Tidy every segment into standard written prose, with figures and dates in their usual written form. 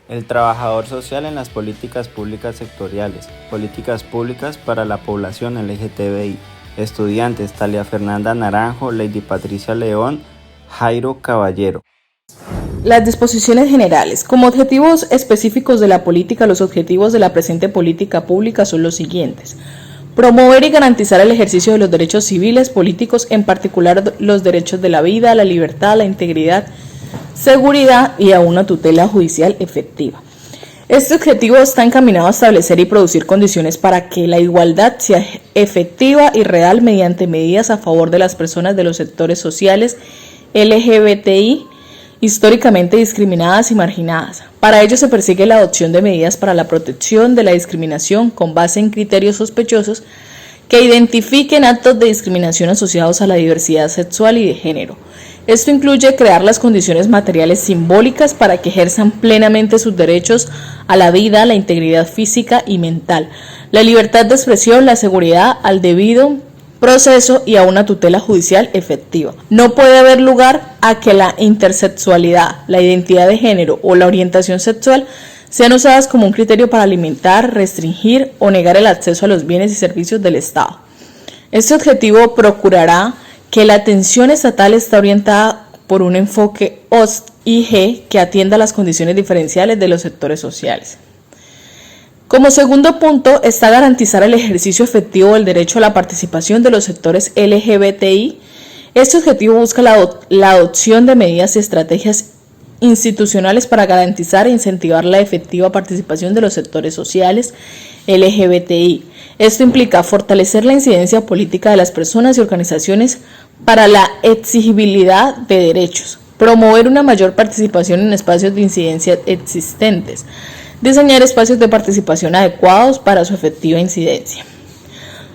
El trabajador social en las políticas públicas sectoriales, políticas públicas para la población LGTBI, estudiantes Talia Fernanda Naranjo, Lady Patricia León, Jairo Caballero. Las disposiciones generales. Como objetivos específicos de la política, los objetivos de la presente política pública son los siguientes: promover y garantizar el ejercicio de los derechos civiles, políticos, en particular los derechos de la vida, la libertad, la integridad, seguridad y a una tutela judicial efectiva. Este objetivo está encaminado a establecer y producir condiciones para que la igualdad sea efectiva y real mediante medidas a favor de las personas de los sectores sociales LGBTI históricamente discriminadas y marginadas. Para ello se persigue la adopción de medidas para la protección de la discriminación con base en criterios sospechosos que identifiquen actos de discriminación asociados a la diversidad sexual y de género. Esto incluye crear las condiciones materiales simbólicas para que ejerzan plenamente sus derechos a la vida, la integridad física y mental, la libertad de expresión, la seguridad al debido proceso y a una tutela judicial efectiva. No puede haber lugar a que la intersexualidad, la identidad de género o la orientación sexual sean usadas como un criterio para limitar, restringir o negar el acceso a los bienes y servicios del Estado. Este objetivo procurará que la atención estatal está orientada por un enfoque OS-IG que atienda las condiciones diferenciales de los sectores sociales. Como segundo punto está garantizar el ejercicio efectivo del derecho a la participación de los sectores LGBTI. Este objetivo busca la adopción de medidas y estrategias institucionales para garantizar e incentivar la efectiva participación de los sectores sociales LGBTI. Esto implica fortalecer la incidencia política de las personas y organizaciones para la exigibilidad de derechos, promover una mayor participación en espacios de incidencia existentes, diseñar espacios de participación adecuados para su efectiva incidencia.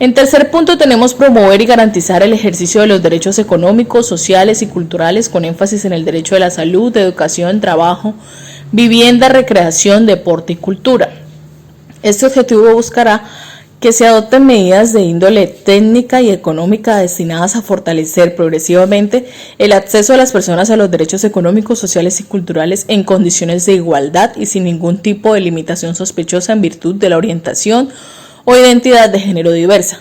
En tercer punto tenemos promover y garantizar el ejercicio de los derechos económicos, sociales y culturales con énfasis en el derecho de la salud, educación, trabajo, vivienda, recreación, deporte y cultura. Este objetivo buscará que se adopten medidas de índole técnica y económica destinadas a fortalecer progresivamente el acceso de las personas a los derechos económicos, sociales y culturales en condiciones de igualdad y sin ningún tipo de limitación sospechosa en virtud de la orientación o identidad de género diversa.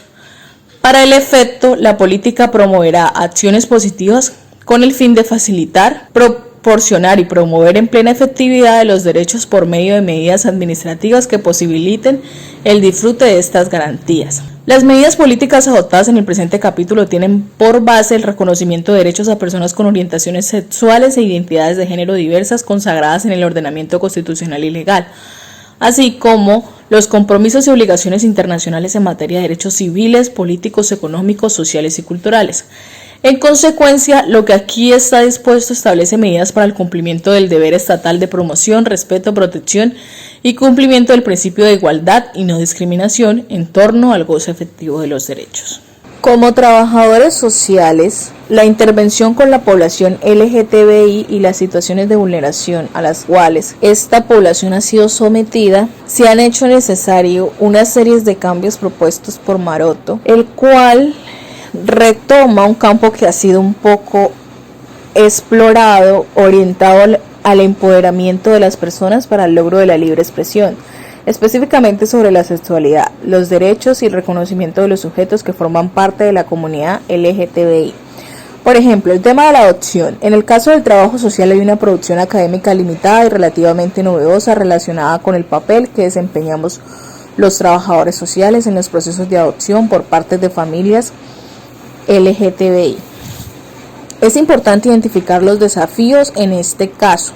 Para el efecto, la política promoverá acciones positivas con el fin de facilitar, proporcionar y promover en plena efectividad de los derechos por medio de medidas administrativas que posibiliten el disfrute de estas garantías. Las medidas políticas adoptadas en el presente capítulo tienen por base el reconocimiento de derechos a personas con orientaciones sexuales e identidades de género diversas consagradas en el ordenamiento constitucional y legal, así como los compromisos y obligaciones internacionales en materia de derechos civiles, políticos, económicos, sociales y culturales. En consecuencia, lo que aquí está dispuesto establece medidas para el cumplimiento del deber estatal de promoción, respeto, protección y cumplimiento del principio de igualdad y no discriminación en torno al goce efectivo de los derechos. Como trabajadores sociales, la intervención con la población LGTBI y las situaciones de vulneración a las cuales esta población ha sido sometida, se han hecho necesario una serie de cambios propuestos por Maroto, el cual retoma un campo que ha sido un poco explorado, orientado al empoderamiento de las personas para el logro de la libre expresión, específicamente sobre la sexualidad, los derechos y el reconocimiento de los sujetos que forman parte de la comunidad LGTBI. Por ejemplo, el tema de la adopción. En el caso del trabajo social hay una producción académica limitada y relativamente novedosa relacionada con el papel que desempeñamos los trabajadores sociales en los procesos de adopción por parte de familias LGTBI. Es importante identificar los desafíos en este caso.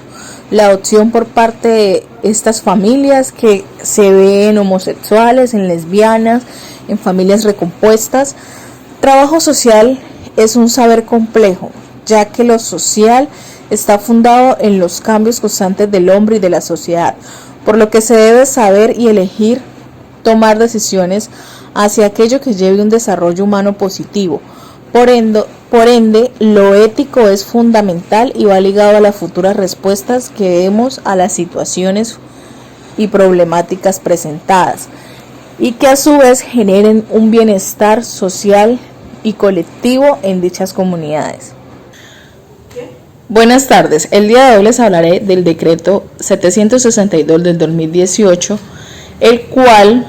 La adopción por parte de estas familias que se ven homosexuales, en lesbianas, en familias recompuestas. Trabajo social es un saber complejo, ya que lo social está fundado en los cambios constantes del hombre y de la sociedad, por lo que se debe saber y elegir tomar decisiones hacia aquello que lleve un desarrollo humano positivo. Por ende, lo ético es fundamental y va ligado a las futuras respuestas que demos a las situaciones y problemáticas presentadas, y que a su vez generen un bienestar social y colectivo en dichas comunidades. Buenas tardes, el día de hoy les hablaré del decreto 762 del 2018, el cual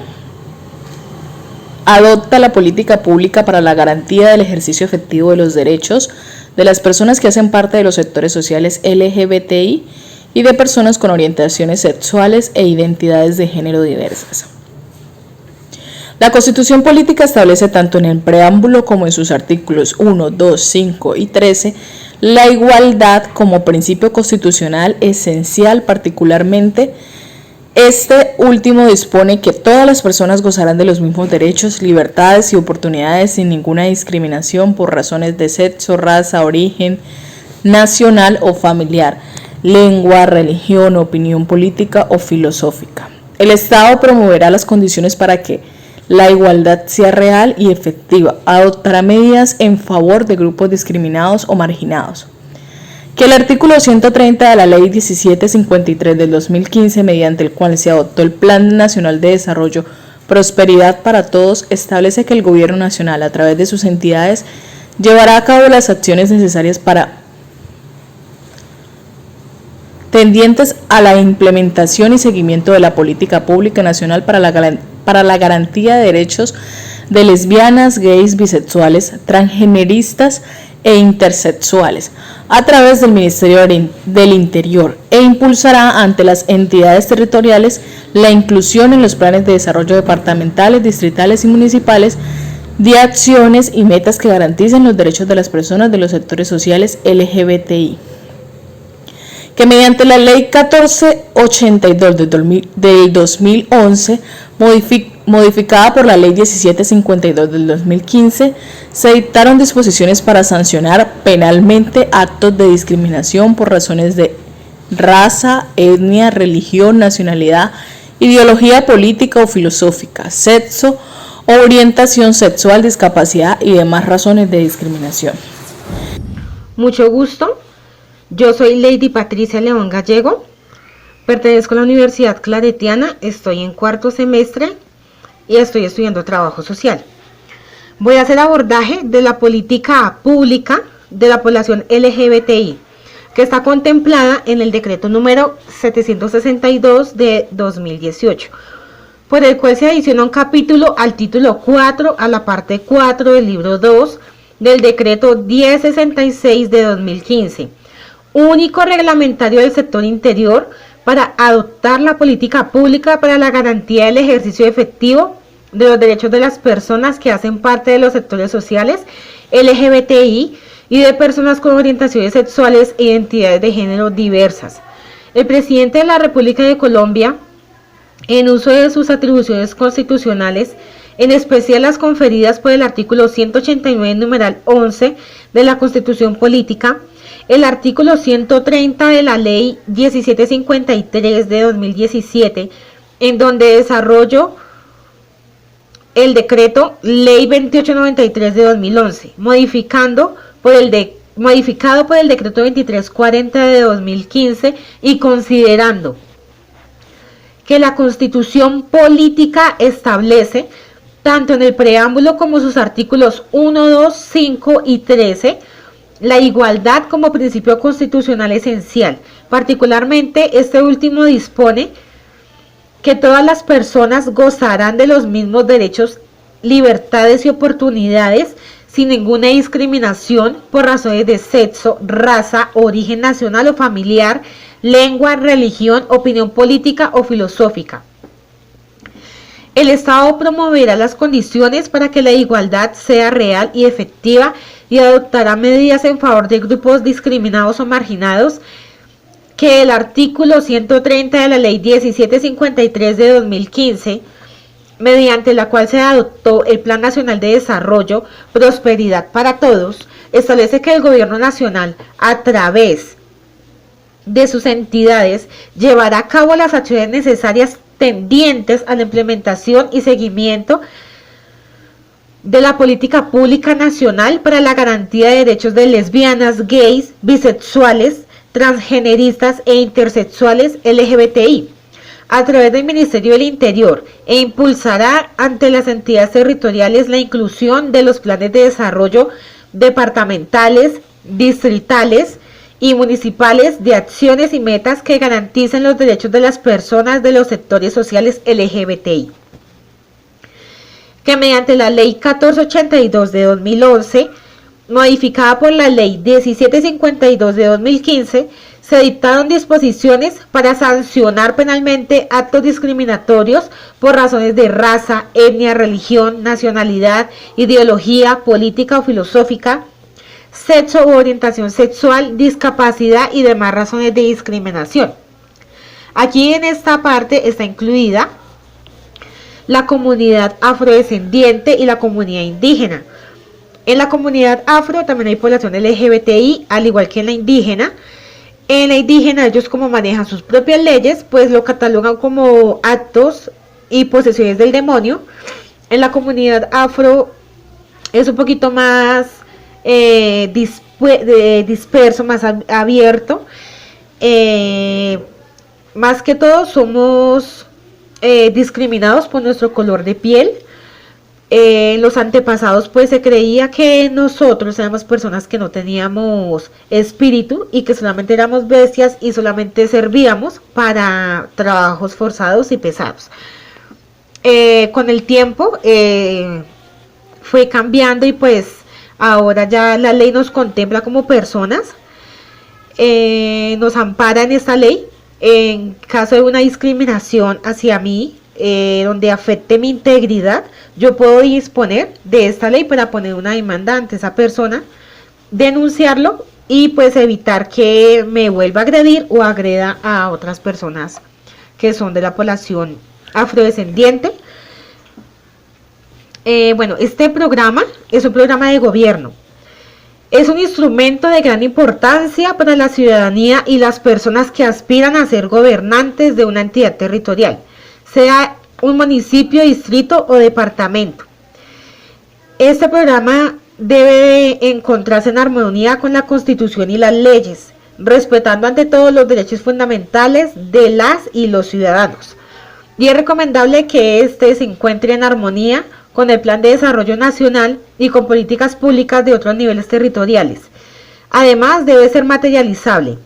adopta la política pública para la garantía del ejercicio efectivo de los derechos de las personas que hacen parte de los sectores sociales LGBTI y de personas con orientaciones sexuales e identidades de género diversas. La Constitución Política establece tanto en el preámbulo como en sus artículos 1, 2, 5 y 13 la igualdad como principio constitucional esencial. Particularmente, este último dispone que todas las personas gozarán de los mismos derechos, libertades y oportunidades sin ninguna discriminación por razones de sexo, raza, origen nacional o familiar, lengua, religión, opinión política o filosófica. El Estado promoverá las condiciones para que la igualdad sea real y efectiva, adoptará medidas en favor de grupos discriminados o marginados. Que el artículo 130 de la Ley 1753 del 2015, mediante el cual se adoptó el Plan Nacional de Desarrollo Prosperidad para Todos, establece que el Gobierno Nacional, a través de sus entidades, llevará a cabo las acciones necesarias tendientes a la implementación y seguimiento de la política pública nacional para la garantía de derechos de lesbianas, gays, bisexuales, transgeneristas e intersexuales a través del Ministerio del Interior, e impulsará ante las entidades territoriales la inclusión en los planes de desarrollo departamentales, distritales y municipales de acciones y metas que garanticen los derechos de las personas de los sectores sociales LGBTI. Que mediante la Ley 1482 del 2011, modificada por la Ley 1752 del 2015, se dictaron disposiciones para sancionar penalmente actos de discriminación por razones de raza, etnia, religión, nacionalidad, ideología política o filosófica, sexo o orientación sexual, discapacidad y demás razones de discriminación. Mucho gusto. Yo soy Lady Patricia León Gallego, pertenezco a la Universidad Claretiana, estoy en cuarto semestre y estoy estudiando trabajo social. Voy a hacer abordaje de la política pública de la población LGBTI, que está contemplada en el decreto número 762 de 2018, por el cual se adiciona un capítulo al título 4, a la parte 4 del libro 2 del decreto 1066 de 2015. Único reglamentario del sector interior para adoptar la política pública para la garantía del ejercicio efectivo de los derechos de las personas que hacen parte de los sectores sociales LGBTI y de personas con orientaciones sexuales e identidades de género diversas. El presidente de la República de Colombia, en uso de sus atribuciones constitucionales, en especial las conferidas por el artículo 189, numeral 11 de la Constitución Política, el artículo 130 de la Ley 1753 de 2017, en donde desarrolló el decreto Ley 2893 de 2011, modificado por el decreto 2340 de 2015 y considerando que la Constitución Política establece, tanto en el preámbulo como sus artículos 1, 2, 5 y 13, la igualdad como principio constitucional esencial. Particularmente, este último dispone que todas las personas gozarán de los mismos derechos, libertades y oportunidades sin ninguna discriminación por razones de sexo, raza, origen nacional o familiar, lengua, religión, opinión política o filosófica. El Estado promoverá las condiciones para que la igualdad sea real y efectiva y adoptará medidas en favor de grupos discriminados o marginados que el artículo 130 de la Ley 1753 de 2015, mediante la cual se adoptó el Plan Nacional de Desarrollo Prosperidad para Todos, establece que el Gobierno Nacional, a través de sus entidades, llevará a cabo las acciones necesarias tendientes a la implementación y seguimiento de la política pública nacional para la garantía de derechos de lesbianas, gays, bisexuales, transgeneristas e intersexuales LGBTI, a través del Ministerio del Interior, e impulsará ante las entidades territoriales la inclusión de los planes de desarrollo departamentales, distritales y municipales de acciones y metas que garanticen los derechos de las personas de los sectores sociales LGBTI. Que mediante la Ley 1482 de 2011, modificada por la Ley 1752 de 2015, se dictaron disposiciones para sancionar penalmente actos discriminatorios por razones de raza, etnia, religión, nacionalidad, ideología, política o filosófica, sexo u orientación sexual, discapacidad y demás razones de discriminación. Aquí en esta parte está incluida la comunidad afrodescendiente y la comunidad indígena. En la comunidad afro también hay población LGBTI, al igual que en la indígena. En la indígena, ellos como manejan sus propias leyes, pues lo catalogan como actos y posesiones del demonio. En la comunidad afro es un poquito más disperso, más abierto. Más que todo somos discriminados por nuestro color de piel. Los antepasados pues se creía que nosotros éramos personas que no teníamos espíritu y que solamente éramos bestias y solamente servíamos para trabajos forzados y pesados. Con el tiempo fue cambiando y pues ahora ya la ley nos contempla como personas, nos ampara en esta ley en caso de una discriminación hacia mí, donde afecte mi integridad. Yo puedo disponer de esta ley para poner una demanda ante esa persona, denunciarlo y pues evitar que me vuelva a agredir o agreda a otras personas que son de la población afrodescendiente. Bueno, este programa es un programa de gobierno. Es un instrumento de gran importancia para la ciudadanía y las personas que aspiran a ser gobernantes de una entidad territorial, sea un municipio, distrito o departamento. Este programa debe encontrarse en armonía con la Constitución y las leyes, respetando ante todo los derechos fundamentales de las y los ciudadanos. Y es recomendable que este se encuentre en armonía con el Plan de Desarrollo Nacional y con políticas públicas de otros niveles territoriales. Además, debe ser materializable.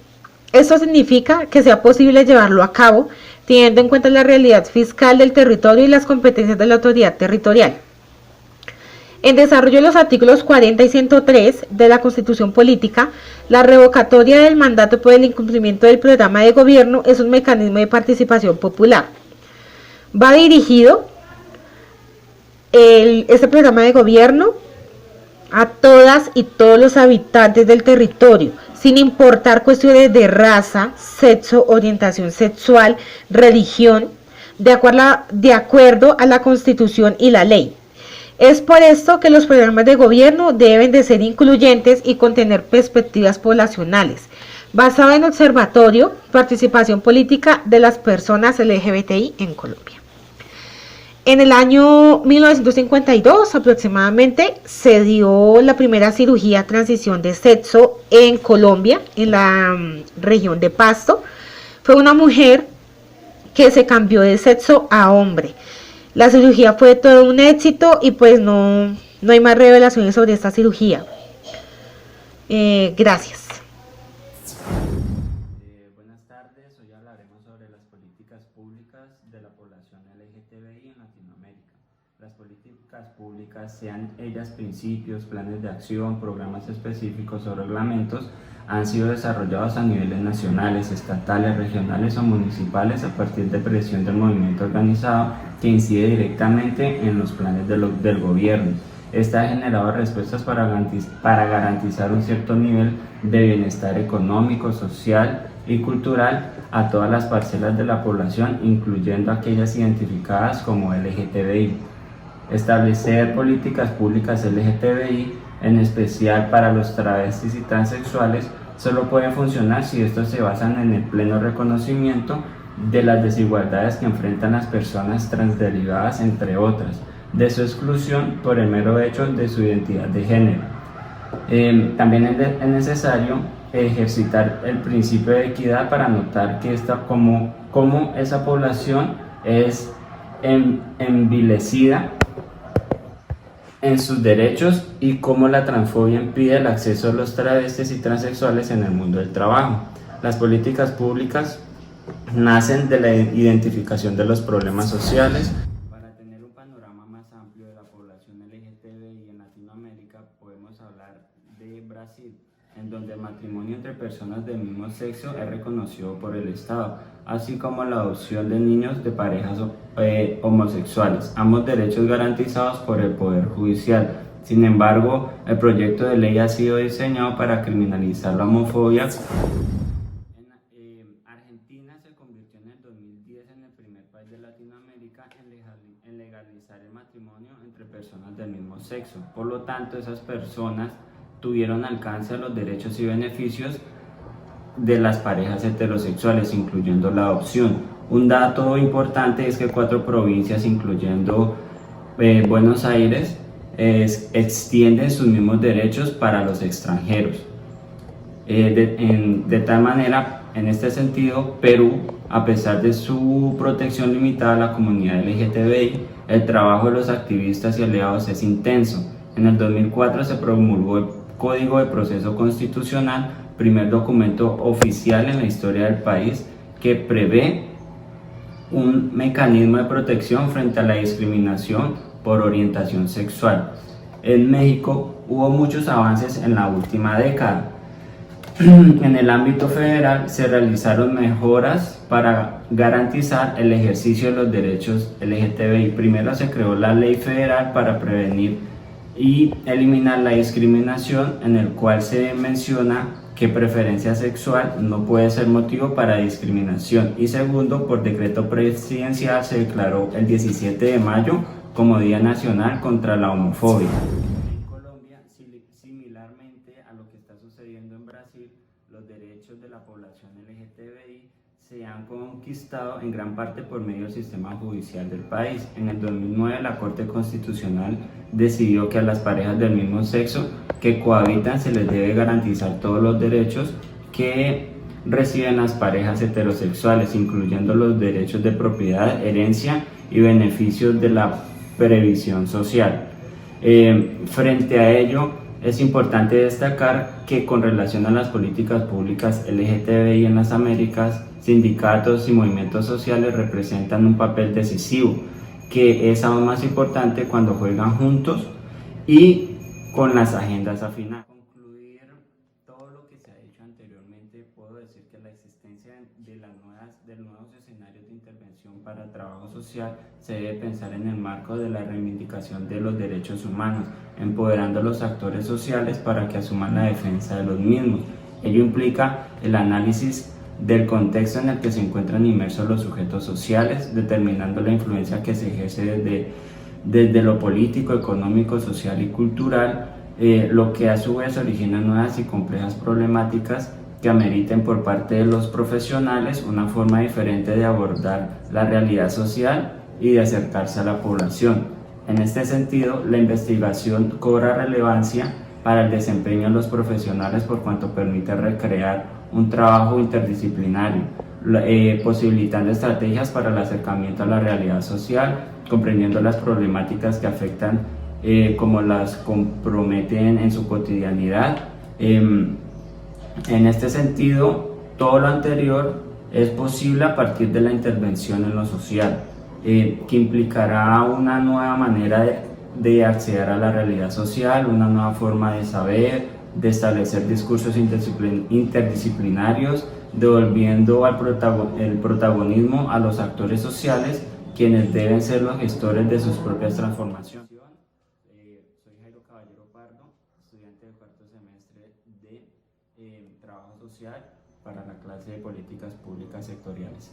Esto significa que sea posible llevarlo a cabo teniendo en cuenta la realidad fiscal del territorio y las competencias de la autoridad territorial. En desarrollo de los artículos 40 y 103 de la Constitución Política, la revocatoria del mandato por el incumplimiento del programa de gobierno es un mecanismo de participación popular. Va dirigido este programa de gobierno a todas y todos los habitantes del territorio, sin importar cuestiones de raza, sexo, orientación sexual, religión, de acuerdo a la Constitución y la ley. Es por esto que los programas de gobierno deben de ser incluyentes y contener perspectivas poblacionales, basado en observatorio, participación política de las personas LGBTI en Colombia. En el año 1952 aproximadamente se dio la primera cirugía transición de sexo en Colombia, en la región de Pasto. Fue una mujer que se cambió de sexo a hombre. La cirugía fue todo un éxito y pues no hay más revelaciones sobre esta cirugía. Gracias. Buenas tardes, hoy hablaremos sobre las políticas públicas de la población LGTBI en Latinoamérica. Las políticas públicas, sean ellas principios, planes de acción, programas específicos o reglamentos, han sido desarrollados a niveles nacionales, estatales, regionales o municipales a partir de presión del movimiento organizado que incide directamente en los planes del gobierno. Esta ha generado respuestas para garantizar un cierto nivel de bienestar económico, social y cultural a todas las parcelas de la población, incluyendo aquellas identificadas como LGTBI. Establecer políticas públicas LGTBI, en especial para los travestis y transexuales, solo puede funcionar si estos se basan en el pleno reconocimiento de las desigualdades que enfrentan las personas transderivadas, entre otras, de su exclusión por el mero hecho de su identidad de género. También es necesario ejercitar el principio de equidad para notar que como esa población es envilecida en sus derechos y cómo la transfobia impide el acceso de los travestis y transexuales en el mundo del trabajo. Las políticas públicas nacen de la identificación de los problemas sociales. Para tener un panorama más amplio de la población LGTBI en Latinoamérica, podemos hablar de Brasil, en donde el matrimonio entre personas del mismo sexo es reconocido por el Estado, así como la adopción de niños de parejas homosexuales, ambos derechos garantizados por el Poder Judicial. Sin embargo, el proyecto de ley ha sido diseñado para criminalizar la homofobia. Argentina se convirtió en el 2010 en el primer país de Latinoamérica en legalizar el matrimonio entre personas del mismo sexo. Por lo tanto, esas personas tuvieron alcance a los derechos y beneficios de las parejas heterosexuales, incluyendo la adopción. Un dato importante es que 4 provincias, incluyendo Buenos Aires, extienden sus mismos derechos para los extranjeros. De tal manera, en este sentido, Perú, a pesar de su protección limitada a la comunidad LGTBI, el trabajo de los activistas y aliados es intenso. En el 2004 se promulgó el Código de Proceso Constitucional, primer documento oficial en la historia del país que prevé un mecanismo de protección frente a la discriminación por orientación sexual. En México hubo muchos avances en la última década. En el ámbito federal se realizaron mejoras para garantizar el ejercicio de los derechos LGTBI. Primero se creó la Ley Federal para prevenir y eliminar la discriminación, en el cual se menciona que preferencia sexual no puede ser motivo para discriminación. Y segundo, por decreto presidencial se declaró el 17 de mayo como Día Nacional contra la Homofobia. En Colombia, similarmente a lo que está sucediendo en Brasil, los derechos de la población LGTBI se han conquistado en gran parte por medio del sistema judicial del país. En el 2009 la Corte Constitucional decidió que a las parejas del mismo sexo que cohabitan se les debe garantizar todos los derechos que reciben las parejas heterosexuales, incluyendo los derechos de propiedad, herencia y beneficios de la previsión social. Frente a ello, es importante destacar que con relación a las políticas públicas LGTBI en las Américas, sindicatos y movimientos sociales representan un papel decisivo, que es aún más importante cuando juegan juntos y con las agendas afinadas. Para concluir todo lo que se ha dicho anteriormente, puedo decir que la existencia de nuevos escenarios de intervención para el trabajo social se debe pensar en el marco de la reivindicación de los derechos humanos, empoderando a los actores sociales para que asuman la defensa de los mismos. Ello implica el análisis del contexto en el que se encuentran inmersos los sujetos sociales, determinando la influencia que se ejerce desde lo político, económico, social y cultural, lo que a su vez origina nuevas y complejas problemáticas que ameriten por parte de los profesionales una forma diferente de abordar la realidad social y de acercarse a la población. En este sentido, la investigación cobra relevancia para el desempeño de los profesionales por cuanto permite recrear un trabajo interdisciplinario, posibilitando estrategias para el acercamiento a la realidad social, comprendiendo las problemáticas que afectan, como las comprometen en su cotidianidad. En este sentido, todo lo anterior es posible a partir de la intervención en lo social, que implicará una nueva manera de acceder a la realidad social, una nueva forma de saber, de establecer discursos interdisciplinarios, devolviendo el protagonismo a los actores sociales, quienes deben ser los gestores de sus propias transformaciones. Soy Jairo Caballero Pardo, estudiante de cuarto semestre de Trabajo Social para la clase de Políticas Públicas Sectoriales.